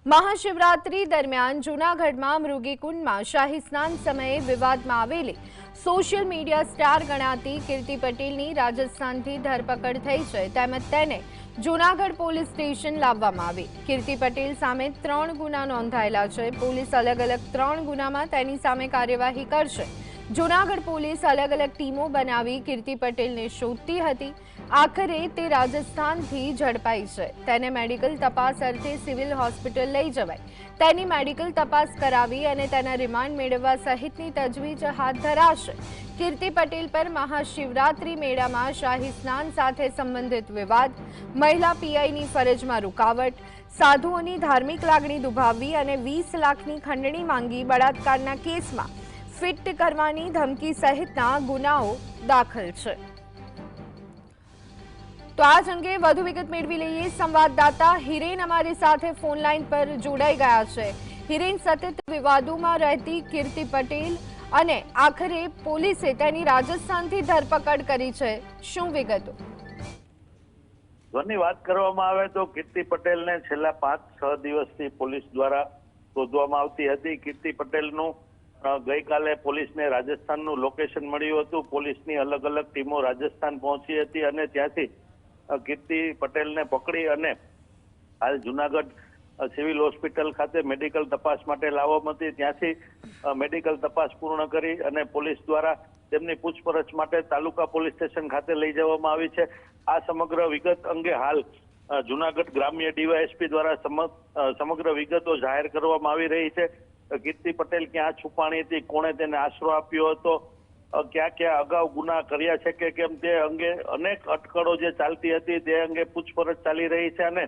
महाशिवरात्रि दरमियान जूनागढ़ में मृगीकुंड में शाही स्नान समय विवाद में आवेली सोशल मीडिया स्टार गणाती कीर्ति पटेल की राजस्थान थी धरपकड़ थई छे तेमज तेने जूनागढ़ पोलीस स्टेशन लाववामां आवी। कीर्ति पटेल सामे 3 गुना नोंधायेला छे। पोलीस अलग अलग 3 गुनामां तेनी सामे कार्यवाही करशे। जूनागढ़ पोलीस अलग अलग टीमों बनावी कीर्ति पटेल ने शोधती हती। आखरे ते राजस्थान थी झड़पाई छे। तेने मेडिकल तपास अर्थे सिविल होस्पिटल लई जवाई। तेनी मेडिकल तपास करावी अने तेना रिमांड मेळववा सहितनी तजवीज हाथ धराशे। कीर्ति पटेल पर महाशिवरात्रि मेळा में शाही स्नान साथे संबंधित विवाद, महिला पीआईनी फरजमां रुकावट, साधुओनी धार्मिक लागणी दुभाववी अने 20 लाखनी खंडणी मांगी बलात्कारना केसमां फिट करवानी धमकी सहितना गुनाओ दाखल छे। तो आज अंगे વધુ વિગત મેળવી લઈએ। સંવાદદાતા હિરેન અમારી સાથે ફોન લાઈન પર જોડાઈ ગયા છે। હિરેન, સતત વિવાદોમાં રહેતી કીર્તિ પટેલ અને આખરે પોલીસે તેની રાજસ્થાનથી ધરપકડ કરી છે, શું વિગતો? ઘરની વાત કરવામાં આવે તો કીર્તિ પટેલને છેલ્લા 5-6 દિવસથી પોલીસ દ્વારા શોધવામાં આવતી હતી। કીર્તિ પટેલનું ગઈકાલે પોલીસને રાજસ્થાનનું લોકેશન મળ્યું હતું। પોલીસની અલગ અલગ ટીમો રાજસ્થાન પહોંચી હતી અને ત્યાંથી કીર્તિ પટેલને પકડી અને હાલ જૂનાગઢ સિવિલ હોસ્પિટલ ખાતે મેડિકલ તપાસ માટે લાવવામાં હતી। ત્યાંથી મેડિકલ તપાસ પૂર્ણ કરી અને પોલીસ દ્વારા તેમની પૂછપરછ માટે તાલુકા પોલીસ સ્ટેશન ખાતે લઈ જવામાં આવી છે। આ સમગ્ર વિગત અંગે હાલ જૂનાગઢ ગ્રામ્ય ડીવાયએસપી દ્વારા સમગ્ર વિગતો જાહેર કરવામાં આવી રહી છે। કીર્તિ પટેલ ક્યાં છુપાણી હતી, કોણે તેને આશરો આપ્યો હતો, ક્યાં ક્યાં અગાઉ ગુના કર્યા છે કે કેમ, તે અંગે અનેક અટકળો જે ચાલતી હતી તે અંગે પૂછપરછ ચાલી રહી છે અને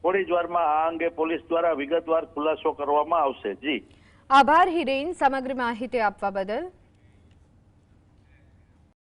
થોડી જ વારમાં આ અંગે પોલીસ દ્વારા વિગતવાર ખુલાસો કરવામાં આવશે। જી, આભાર હિરેન, સમગ્ર માહિતી આપવા બદલ।